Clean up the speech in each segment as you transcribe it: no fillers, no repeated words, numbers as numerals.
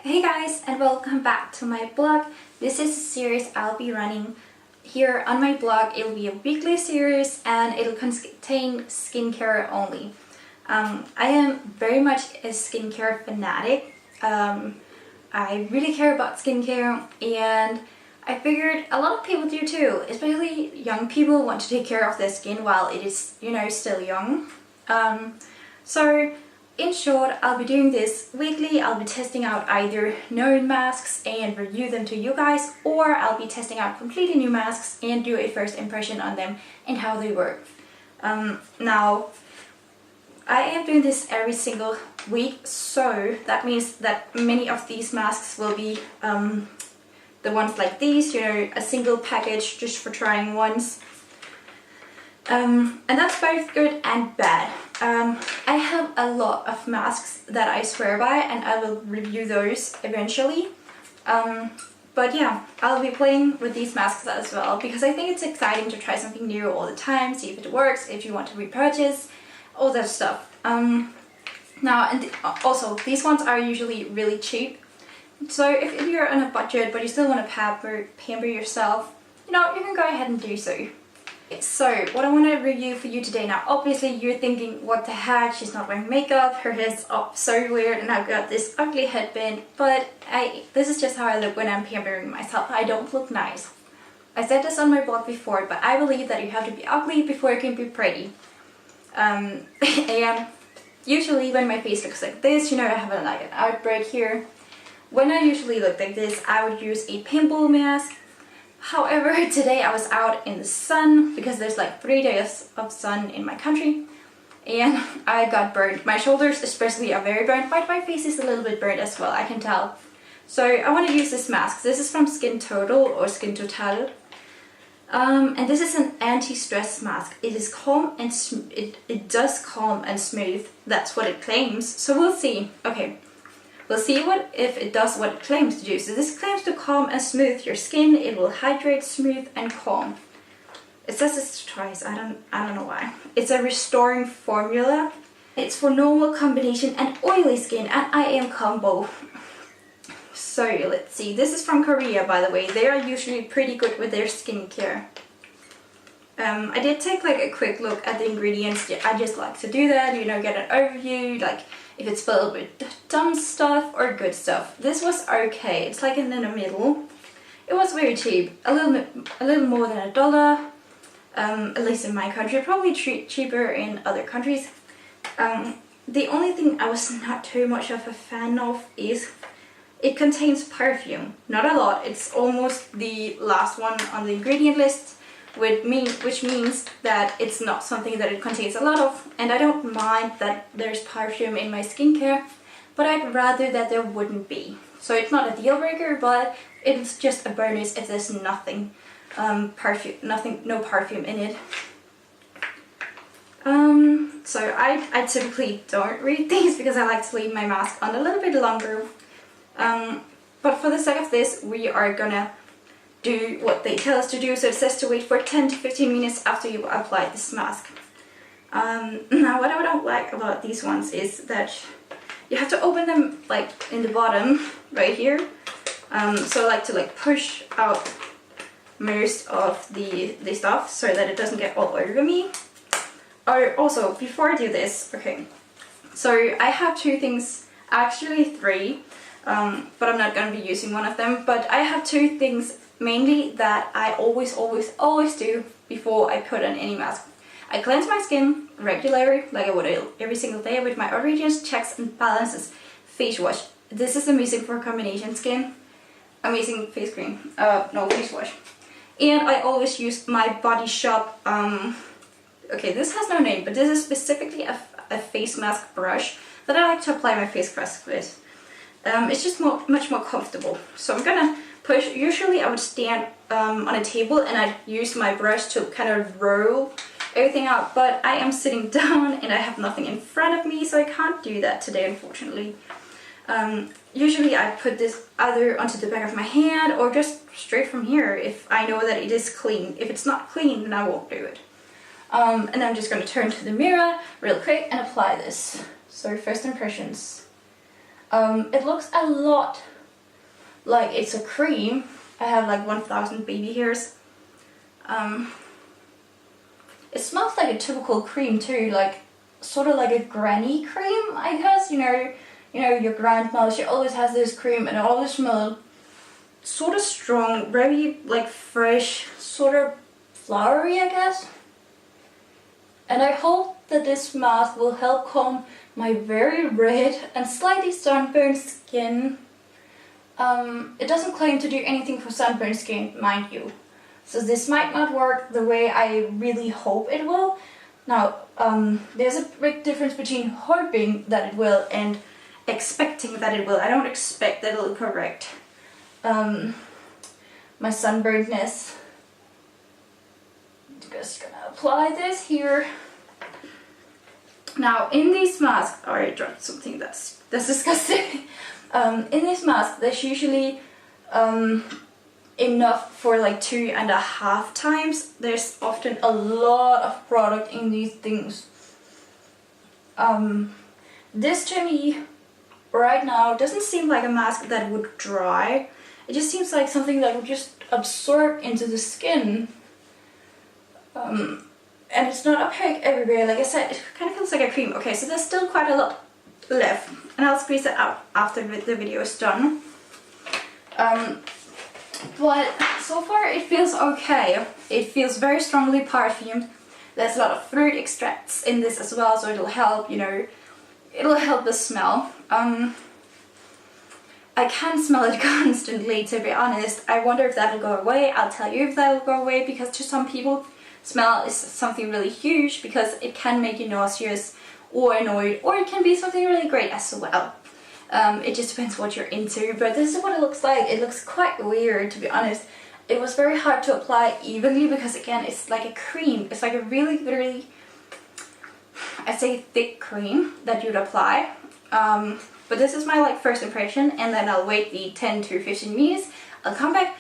Hey guys, and welcome back to my blog. This is a series I'll be running here on my blog. It'll be a weekly series and it'll contain skincare only. I am very much a skincare fanatic. I really care about skincare, and I figured a lot of people do too, especially young people want to take care of their skin while it is, still young. So in short, I'll be doing this weekly. I'll be testing out either known masks and review them to you guys, or I'll be testing out completely new masks and do a first impression on them and how they work. Now, I am doing this every single week, so that means that many of these masks will be the ones like these, a single package just for trying once. And that's both good and bad. I have a lot of masks that I swear by, and I will review those eventually. But yeah, I'll be playing with these masks as well because I think it's exciting to try something new all the time, see if it works, if you want to repurchase, all that stuff. Now, and also these ones are usually really cheap. So if you're on a budget but you still want to pamper yourself, you can go ahead and do so. So what I want to review for you today, now obviously you're thinking, what the heck, she's not wearing makeup, her hair's up so weird, and I've got this ugly headband, but this is just how I look when I'm pampering myself. I don't look nice. I said this on my blog before, but I believe that you have to be ugly before you can be pretty. And usually when my face looks like this, I have an outbreak here. When I usually look like this, I would use a pimple mask. However, today I was out in the sun because there's like 3 days of sun in my country, and I got burned. My shoulders especially are very burnt, but my face is a little bit burnt as well, I can tell. So I want to use this mask. This is from Skintotale or Skintotale. And this is an anti-stress mask. It is calm and it does calm and smooth. That's what it claims. So we'll see. Okay. We'll see if it does what it claims to do. So this claims to calm and smooth your skin. It will hydrate, smooth, and calm. It says it's twice. I don't know why. It's a restoring formula. It's for normal, combination, and oily skin, and I am combo. So let's see. This is from Korea, by the way. They are usually pretty good with their skincare. I did take like a quick look at the ingredients. I just like to do that, get an overview, like if it's filled with dumb stuff or good stuff. This was okay. It's like in the middle. It was very cheap, a little more than $1, at least in my country. Probably cheaper in other countries. The only thing I was not too much of a fan of is it contains perfume. Not a lot. It's almost the last one on the ingredient list, which means that it's not something that it contains a lot of, and I don't mind that there's perfume in my skincare, but I'd rather that there wouldn't be. So it's not a deal breaker, but it's just a bonus if there's no perfume in it. So I typically don't read these because I like to leave my mask on a little bit longer. But for the sake of this, we are gonna do what they tell us to do. So it says to wait for 10 to 15 minutes after you apply this mask. Now what I don't like about these ones is that you have to open them like in the bottom right here. So I like to push out most of the stuff so that it doesn't get all over me. Or also, before I do this, okay, so I have two things, actually three, but I'm not going to be using one of them. But I have two things mainly that I always do before I put on any mask. I cleanse my skin regularly, like I would every single day, with my Origins Checks and Balances face wash. This is amazing for combination skin. Amazing face cream. No, face wash. And I always use my Body Shop, okay, this has no name, but this is specifically a face mask brush that I like to apply my face mask with. It's just much more comfortable. So I'm gonna push. Usually I would stand on a table and I'd use my brush to kind of roll everything out, but I am sitting down and I have nothing in front of me, so I can't do that today, unfortunately. Usually I put this either onto the back of my hand or just straight from here if I know that it is clean. If it's not clean, then I won't do it. And I'm just going to turn to the mirror real quick and apply this. So first impressions. It looks a lot like it's a cream. I have like 1,000 baby hairs. It smells like a typical cream too, like sort of like a granny cream, I guess. You know your grandma, she always has this cream and it always smells sort of strong, very like fresh, sort of flowery, I guess. And I hope that this mask will help calm my very red and slightly sunburned skin. It doesn't claim to do anything for sunburned skin, mind you. So this might not work the way I really hope it will. Now, there's a big difference between hoping that it will and expecting that it will. I don't expect that it'll correct my sunburnedness. I'm just gonna apply this here. Now, in these masks, oh, I dropped something that's disgusting. In this mask, there's usually enough for like 2.5 times. There's often a lot of product in these things. This to me right now doesn't seem like a mask that would dry. It just seems like something that would just absorb into the skin. And it's not opaque everywhere. Like I said, it kind of feels like a cream. Okay, so there's still quite a lot left, and I'll squeeze it out after the video is done. But so far it feels okay. It feels very strongly perfumed. There's a lot of fruit extracts in this as well, so it'll help, it'll help the smell. I can smell it constantly, to be honest. I wonder if that'll go away. I'll tell you if that'll go away, because to some people, smell is something really huge because it can make you nauseous or annoyed, or it can be something really great as well. It just depends what you're into, but this is what it looks like. It looks quite weird, to be honest. It was very hard to apply evenly because, again, it's like a cream. It's like a really, really, I'd say, thick cream that you'd apply. But this is my first impression, and then I'll wait the 10 to 15 minutes. I'll come back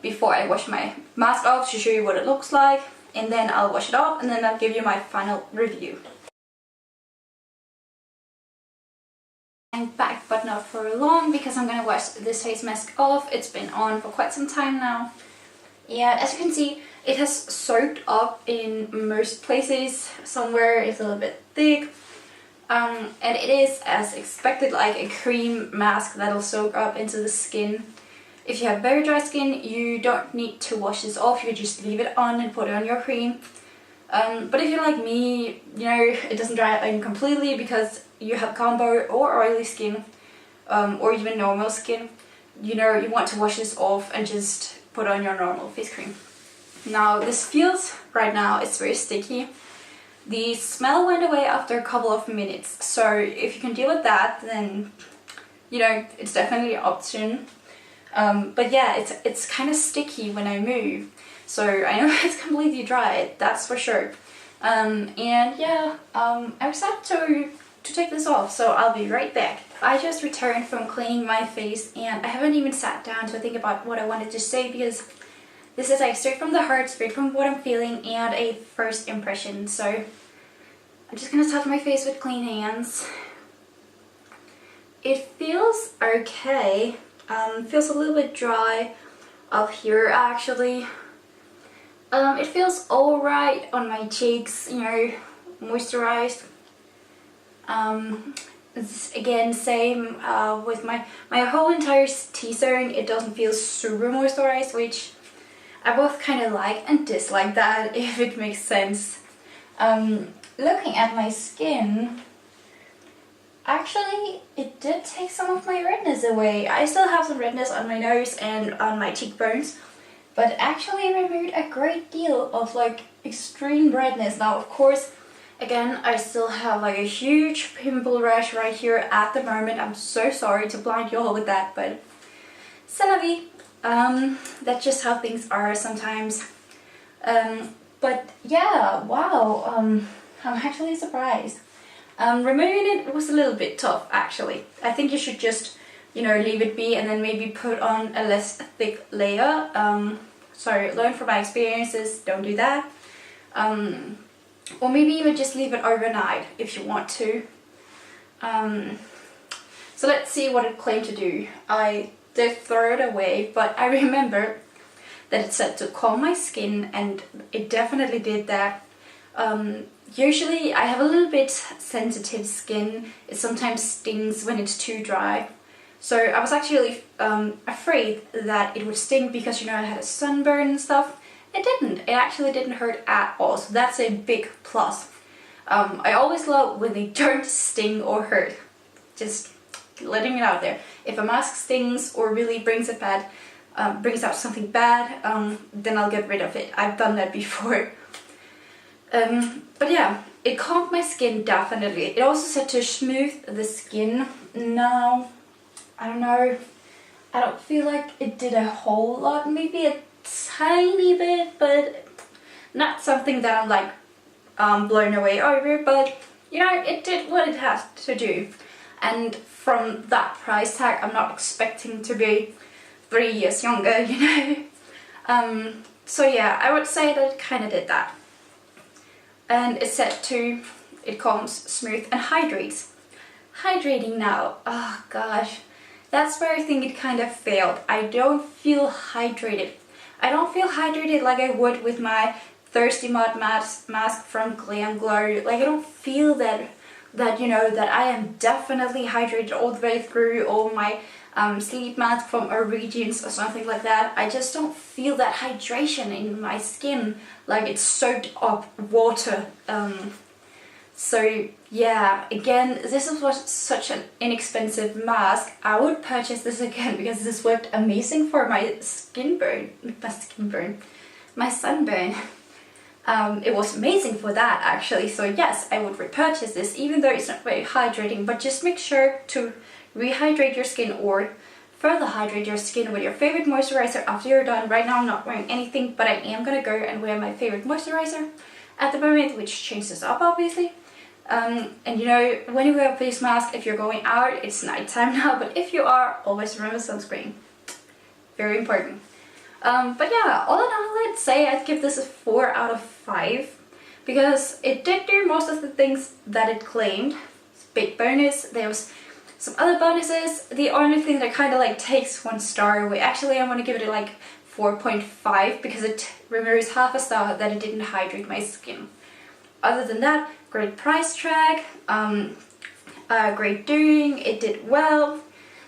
before I wash my mask off to show you what it looks like, and then I'll wash it off, and then I'll give you my final review. I'm back, but not for long, because I'm gonna wash this face mask off. It's been on for quite some time now. Yeah, as you can see, it has soaked up in most places. Somewhere it's a little bit thick. And it is, as expected, like a cream mask that'll soak up into the skin. If you have very dry skin, you don't need to wash this off. You just leave it on and put it on your cream. But if you're like me, it doesn't dry in completely because you have combo or oily skin, or even normal skin, you want to wash this off and just put on your normal face cream. Now, this feels, right now, it's very sticky. The smell went away after a couple of minutes, so if you can deal with that, then, it's definitely an option. But yeah, it's kind of sticky when I move, so I know it's completely dry, that's for sure. And yeah, I'm excited to take this off, so I'll be right back. I just returned from cleaning my face, and I haven't even sat down to think about what I wanted to say, because this is like straight from the heart, straight from what I'm feeling, and a first impression. So I'm just gonna touch my face with clean hands. It feels okay. Feels a little bit dry up here, actually. It feels alright on my cheeks, moisturized. It's again same with my whole entire T-zone. It doesn't feel super moisturized, which I both kind of like and dislike that, if it makes sense. Looking at my skin, actually it did take some of my redness away. I still have some redness on my nose and on my cheekbones, but actually removed a great deal of extreme redness. Now, of course, again, I still have a huge pimple rash right here at the moment. I'm so sorry to blind you all with that, but c'est la vie. That's just how things are sometimes. But yeah, wow, I'm actually surprised. Removing it was a little bit tough, actually. I think you should just, leave it be and then maybe put on a less thick layer. So learn from my experiences, don't do that. Or maybe even just leave it overnight if you want to. So let's see what it claimed to do. I they throw it away, but I remember that it said to calm my skin, and it definitely did that. Usually I have a little bit sensitive skin. It sometimes stings when it's too dry. So I was actually afraid that it would sting because, you know, I had a sunburn and stuff. It didn't. It actually didn't hurt at all, so that's a big plus. I always love when they don't sting or hurt. Just letting it out there. If a mask stings or really brings out something bad, then I'll get rid of it. I've done that before. But yeah, it calmed my skin definitely. It also said to smooth the skin. Now, I don't know, I don't feel like it did a whole lot, maybe a tiny bit, but not something that I'm like blown away over, but you know, it did what it has to do. And from that price tag, I'm not expecting to be 3 years younger, you know. So yeah, I would say that it kind of did that. And it said to, it calms, smooth and hydrates. Hydrating now, oh gosh, that's where I think it kind of failed. I don't feel hydrated. I don't feel hydrated like I would with my Thirsty Mud mask from Glam Glow. Like I don't feel that you know, that I am definitely hydrated all the way through, or my sleep mask from Origins or something like that. I just don't feel that hydration in my skin, like it's soaked up water. So yeah, again, this was such an inexpensive mask. I would purchase this again because this worked amazing for my sunburn. It was amazing for that actually, so yes, I would repurchase this even though it's not very hydrating, but just make sure to rehydrate your skin or further hydrate your skin with your favorite moisturizer after you're done. Right now I'm not wearing anything, but I am gonna go and wear my favorite moisturizer at the moment, which changes up obviously. And you know, when you wear a face mask, if you're going out, it's nighttime now, but if you are, always remember sunscreen. Very important. But yeah, all in all, I'd say I'd give this a 4 out of 5 because it did do most of the things that it claimed. It's a big bonus. There was some other bonuses. The only thing that kind of like takes 1 star away, actually I'm going to give it like 4.5 because it removes half a star that it didn't hydrate my skin. Other than that, great price tag, great doing, it did well.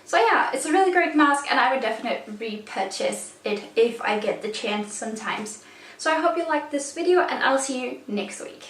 So yeah, it's a really great mask and I would definitely repurchase it if I get the chance sometimes. So I hope you liked this video and I'll see you next week.